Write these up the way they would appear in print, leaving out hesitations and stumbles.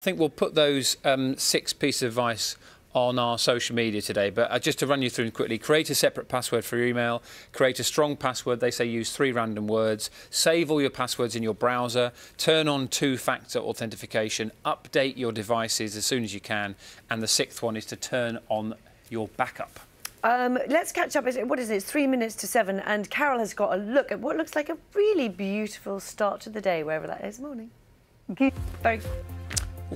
I think we'll put those 6 pieces of advice on our social media today, but just to run you through them quickly: create a separate password for your email, create a strong password. They say use 3 random words, save all your passwords in your browser, turn on 2-factor authentication, update your devices as soon as you can, and the 6th one is to turn on your backup. Let's catch up. What is it? It's 3 minutes to 7, and Carol has got a look at what looks like a really beautiful start to the day, wherever that is. Morning. Very.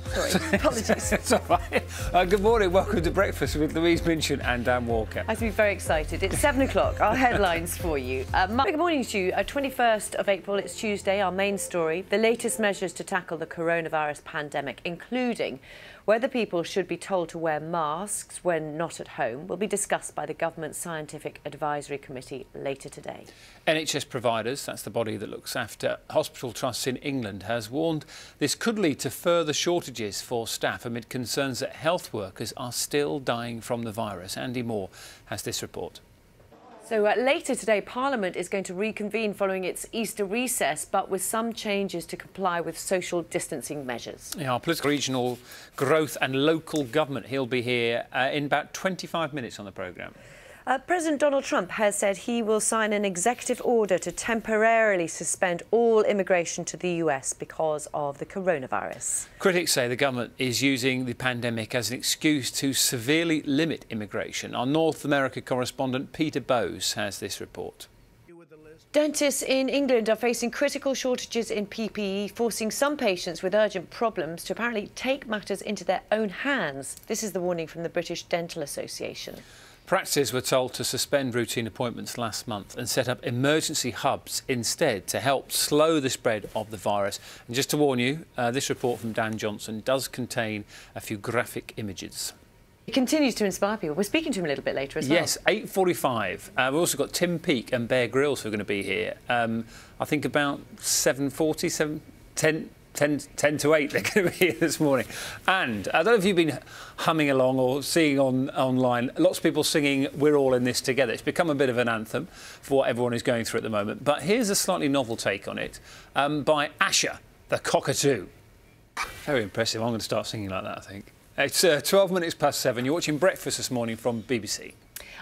Sorry, apologies. It's all right. Good morning, welcome to Breakfast with Louise Minchin and Dan Walker. I have to be very excited. It's 7 o'clock. Our headlines for you. Good morning to you. 21st of April, it's Tuesday. Our main story: the latest measures to tackle the coronavirus pandemic, including whether people should be told to wear masks when not at home, will be discussed by the Government Scientific Advisory Committee later today. NHS Providers, that's the body that looks after hospital trusts in England, has warned this could lead to further shortages for staff amid concerns that health workers are still dying from the virus. Andy Moore has this report. So later today, Parliament is going to reconvene following its Easter recess, but with some changes to comply with social distancing measures. Yeah, our political, regional growth and local government. He'll be here in about 25 minutes on the programme. President Donald Trump has said he will sign an executive order to temporarily suspend all immigration to the US because of the coronavirus. Critics say the government is using the pandemic as an excuse to severely limit immigration. Our North America correspondent Peter Bowes has this report. Dentists in England are facing critical shortages in PPE, forcing some patients with urgent problems to apparently take matters into their own hands. This is the warning from the British Dental Association. Practices were told to suspend routine appointments last month and set up emergency hubs instead to help slow the spread of the virus. And just to warn you, this report from Dan Johnson does contain a few graphic images. It continues to inspire people. We're speaking to him a little bit later as well. Yes, 8:45. We've also got Tim Peake and Bear Grylls who are going to be here. I think about 7:40, 10 to 8 they're going to be here this morning. And I don't know if you've been humming along or seeing online, lots of people singing "We're All in This Together." It's become a bit of an anthem for what everyone is going through at the moment. But here's a slightly novel take on it by Asher, the cockatoo. Very impressive. I'm going to start singing like that, I think. It's 12 minutes past 7. You're watching Breakfast this morning from BBC.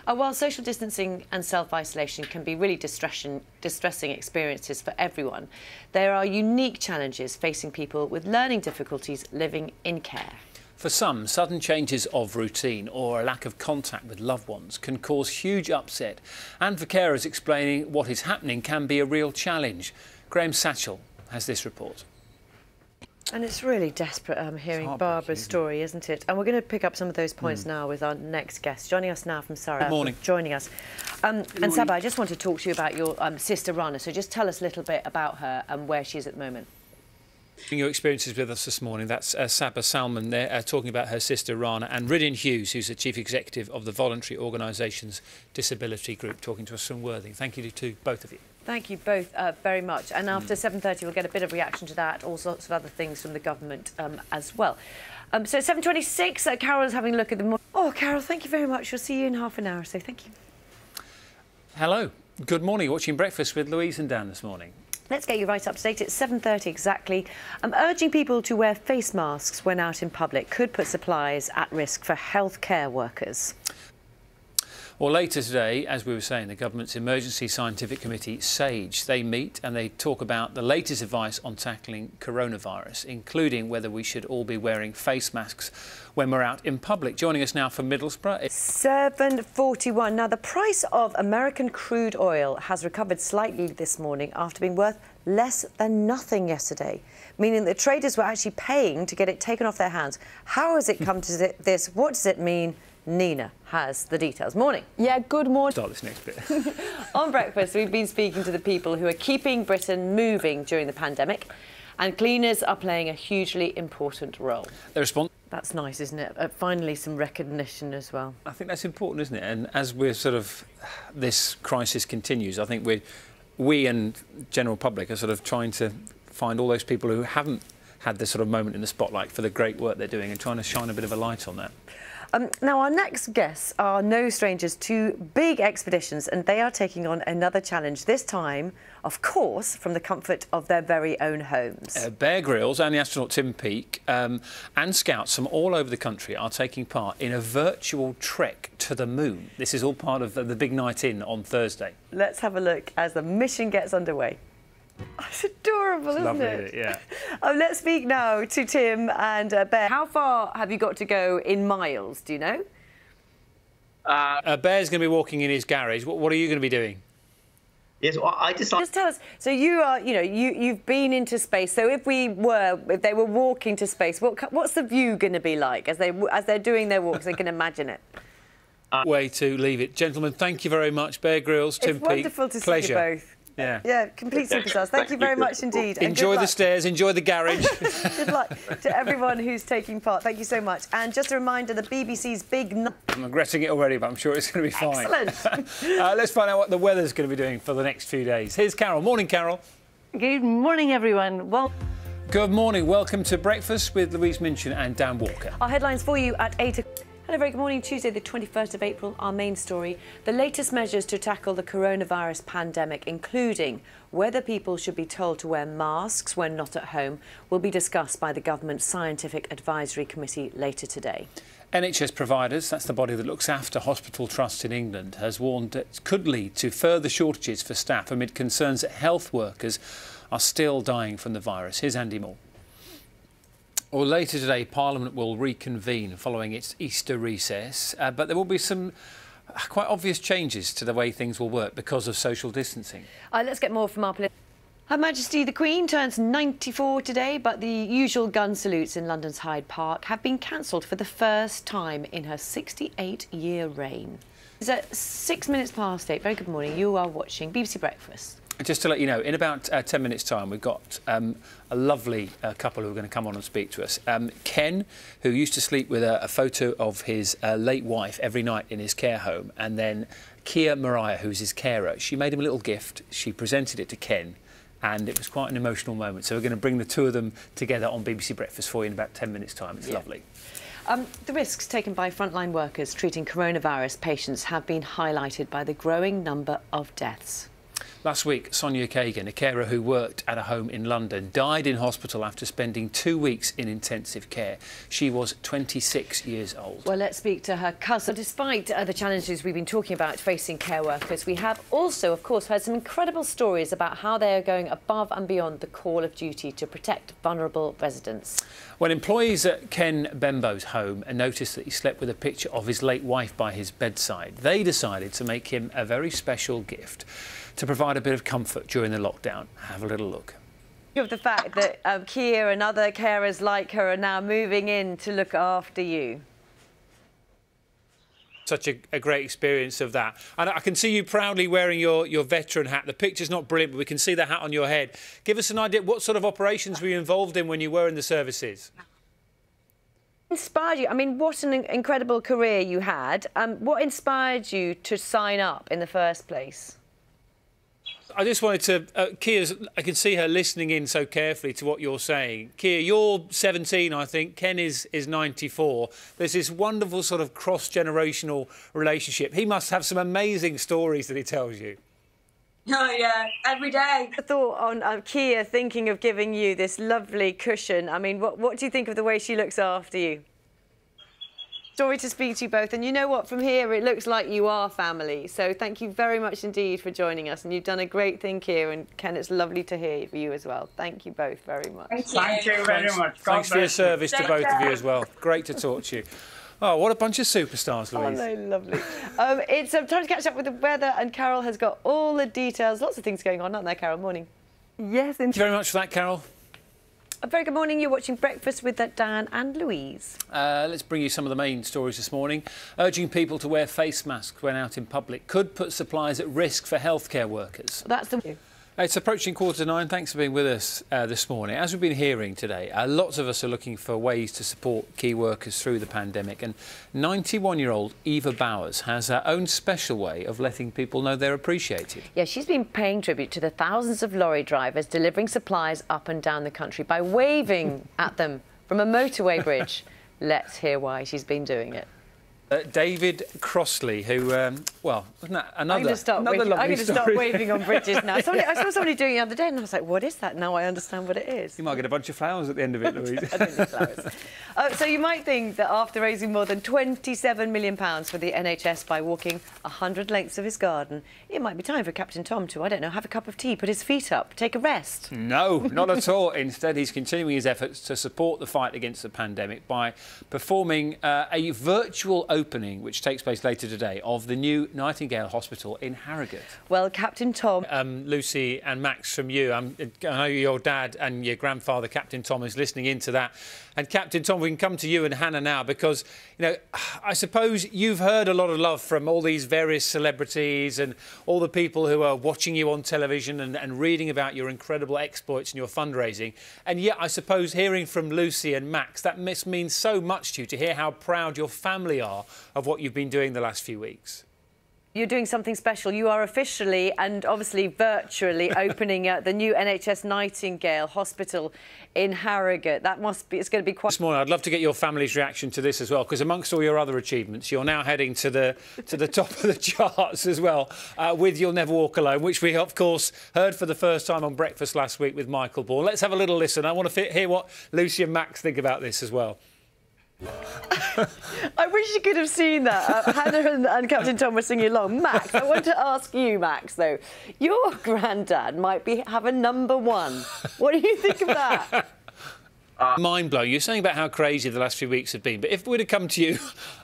While social distancing and self-isolation can be really distressing experiences for everyone, there are unique challenges facing people with learning difficulties living in care. For some, sudden changes of routine or a lack of contact with loved ones can cause huge upset. And for carers, explaining what is happening can be a real challenge. Graham Satchell has this report. And it's really desperate hearing Barbara's story, isn't it? And we're going to pick up some of those points now with our next guest. Joining us now from Surrey. Good morning. Joining us. And Saba, I just want to talk to you about your sister Rana. So just tell us a little bit about her and where she is at the moment. Your experiences with us this morning, that's Saba Salman there talking about her sister Rana, and Ridin Hughes, who's the Chief Executive of the voluntary organisation's Disability Group, talking to us from Worthing. Thank you to both of you. Thank you both very much. And after 7:30, we'll get a bit of reaction to that, all sorts of other things from the government as well. So 7:26, Carol's having a look at the... Oh, Carol, thank you very much. We'll see you in half an hour, so thank you. Hello. Good morning. You're watching Breakfast with Louise and Dan this morning. Let's get you right up to date. It's 7:30 exactly. Urging people to wear face masks when out in public could put supplies at risk for healthcare workers. Well, later today, as we were saying, the government's Emergency Scientific Committee, SAGE, they meet and they talk about the latest advice on tackling coronavirus, including whether we should all be wearing face masks when we're out in public. Joining us now from Middlesbrough. 7:41. Now, the price of American crude oil has recovered slightly this morning after being worth less than nothing yesterday, meaning that traders were actually paying to get it taken off their hands. How has it come to this? What does it mean? Nina has the details. Morning. Yeah, good morning. Start this next bit. On Breakfast, we've been speaking to the people who are keeping Britain moving during the pandemic, and cleaners are playing a hugely important role. That's nice, isn't it? Finally, some recognition as well. I think that's important, isn't it? And as we're this crisis continues, I think we and general public are trying to find all those people who haven't had this sort of moment in the spotlight for the great work they're doing and trying to shine a bit of a light on that. Now, our next guests are no strangers to big expeditions, and they are taking on another challenge, this time, of course, from the comfort of their very own homes. Bear Grylls and the astronaut Tim Peake and scouts from all over the country are taking part in a virtual trek to the moon. This is all part of the big night in on Thursday. Let's have a look as the mission gets underway. Oh, it's adorable, isn't lovely, it? Yeah. Let's speak now to Tim and Bear. How far have you got to go in miles, do you know? Bear's going to be walking in his garage. What are you going to be doing? Yes, well, I decided. Just tell us. So you are, you've been into space. So if they were walking to space, what's the view going to be like as they're doing their walks? They can imagine it. Way to leave it, gentlemen. Thank you very much, Bear Grylls, Tim Peake. It's wonderful to see you both. Yeah, complete superstars. Thank you very much indeed. Enjoy the stairs, enjoy the garage. Good luck to everyone who's taking part. Thank you so much. And just a reminder, the BBC's big... I'm regretting it already, but I'm sure it's going to be fine. Excellent. Let's find out what the weather's going to be doing for the next few days. Here's Carol. Morning, Carol. Good morning, everyone. Well, good morning. Welcome to Breakfast with Louise Minchin and Dan Walker. Our headlines for you at 8 o'clock. Hello, very good morning. Tuesday, the 21st of April, our main story. The latest measures to tackle the coronavirus pandemic, including whether people should be told to wear masks when not at home, will be discussed by the Government Scientific Advisory Committee later today. NHS providers, that's the body that looks after hospital trusts in England, has warned it could lead to further shortages for staff amid concerns that health workers are still dying from the virus. Here's Andy Moore. Well, later today, Parliament will reconvene following its Easter recess, but there will be some quite obvious changes to the way things will work because of social distancing. Let's get more from our politicians. Her Majesty the Queen turns 94 today, but the usual gun salutes in London's Hyde Park have been cancelled for the first time in her 68-year reign. It's at 6 minutes past 8. Very good morning. You are watching BBC Breakfast. Just to let you know, in about 10 minutes' time, we've got a lovely couple who are going to come on and speak to us. Ken, who used to sleep with a photo of his late wife every night in his care home, and then Kia Mariah, who's his carer. She made him a little gift. She presented it to Ken, and it was quite an emotional moment. So we're going to bring the two of them together on BBC Breakfast for you in about 10 minutes' time. It's lovely. The risks taken by frontline workers treating coronavirus patients have been highlighted by the growing number of deaths. Last week, Sonia Kagan, a carer who worked at a home in London, died in hospital after spending 2 weeks in intensive care. She was 26 years old. Well, let's speak to her cousin. Despite the challenges we've been talking about facing care workers, we have also, of course, heard some incredible stories about how they are going above and beyond the call of duty to protect vulnerable residents. When employees at Ken Bembo's home noticed that he slept with a picture of his late wife by his bedside, they decided to make him a very special gift to provide a bit of comfort during the lockdown. Have a little look. Of the fact that Kia and other carers like her are now moving in to look after you. Such a great experience of that. And I can see you proudly wearing your veteran hat. The picture's not brilliant, but we can see the hat on your head. Give us an idea, what sort of operations were you involved in when you were in the services? Inspired you? I mean, what an incredible career you had. What inspired you to sign up in the first place? I just wanted to, Kia's, I can see her listening in so carefully to what you're saying. Kia, you're 17, I think. Ken is 94. There's this wonderful sort of cross-generational relationship. He must have some amazing stories that he tells you. Oh, yeah, every day. I thought on Kia thinking of giving you this lovely cushion. I mean, what do you think of the way she looks after you? Story to speak to you both, and you know what, from here it looks like you are family, so thank you very much indeed for joining us, and you've done a great thing here, and Ken, it's lovely to hear you as well. Thank you both very much. Thank you very much. Thanks for your service to both of you as well. Great to talk to you. Oh, what a bunch of superstars, Louise. Oh, no, lovely. It's time to catch up with the weather, and Carol has got all the details. Lots of things going on, aren't there, Carol? Morning. yes. Thank you very much for that, Carol. A very good morning. You're watching Breakfast with Dan and Louise. Let's bring you some of the main stories this morning. Urging people to wear face masks when out in public could put supplies at risk for healthcare workers. That's the... It's approaching 8:45. Thanks for being with us this morning. As we've been hearing today, lots of us are looking for ways to support key workers through the pandemic, and 91-year-old Eva Bowers has her own special way of letting people know they're appreciated. Yeah, she's been paying tribute to the thousands of lorry drivers delivering supplies up and down the country by waving at them from a motorway bridge. Let's hear why she's been doing it. David Crossley, who, well, wasn't that another I'm going to start waving on bridges now. I saw somebody doing it the other day and I was like, what is that? Now I understand what it is. You might get a bunch of flowers at the end of it, Louise. I don't need flowers. So you might think that after raising more than £27 million for the NHS by walking 100 lengths of his garden, it might be time for Captain Tom to, I don't know, have a cup of tea, put his feet up, take a rest. No, not at all. Instead, he's continuing his efforts to support the fight against the pandemic by performing a virtual opening, which takes place later today, of the new Nightingale Hospital in Harrogate. Well, Captain Tom... Lucy and Max, from you, I know your dad and your grandfather, Captain Tom, is listening into that. And Captain Tom, we can come to you and Hannah now because, you know, I suppose you've heard a lot of love from all these various celebrities and all the people who are watching you on television and reading about your incredible exploits and your fundraising. And yet, I suppose, hearing from Lucy and Max, that must mean so much to you to hear how proud your family are of what you've been doing the last few weeks. You're doing something special. You are officially and obviously virtually opening the new NHS Nightingale Hospital in Harrogate. That must be, it's going to be quite... This morning, I'd love to get your family's reaction to this as well, because amongst all your other achievements, you're now heading to the top of the charts as well with You'll Never Walk Alone, which we, of course, heard for the first time on Breakfast last week with Michael Bourne. Let's have a little listen. I want to hear what Lucy and Max think about this as well. I wish you could have seen that. Hannah and Captain Tom were singing along. Max, I want to ask you, Max, though. Your granddad might have a #1. What do you think of that? Mind-blowing. You're saying about how crazy the last few weeks have been, but if we'd have come to you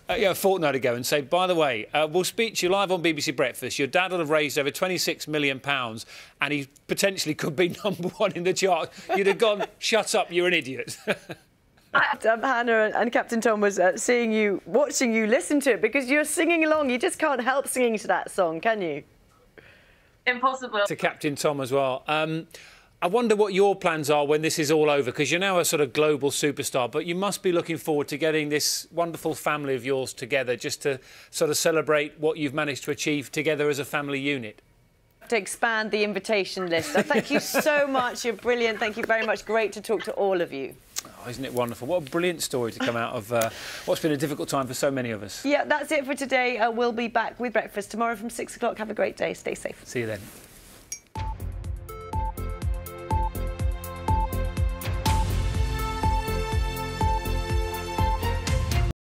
a fortnight ago and say, by the way, we'll speak to you live on BBC Breakfast, your dad will have raised over £26 million and he potentially could be #1 in the chart, you'd have gone, shut up, you're an idiot. Hannah and Captain Tom was watching you listen to it because you're singing along. You just can't help singing to that song, can you? Impossible. To Captain Tom as well. I wonder what your plans are when this is all over, because you're now a sort of global superstar, but you must be looking forward to getting this wonderful family of yours together just to sort of celebrate what you've managed to achieve together as a family unit. To expand the invitation list. Thank you so much. You're brilliant. Thank you very much. Great to talk to all of you. Oh, isn't it wonderful? What a brilliant story to come out of what's been a difficult time for so many of us. Yeah, that's it for today. We'll be back with Breakfast tomorrow from 6 o'clock. Have a great day. Stay safe. See you then.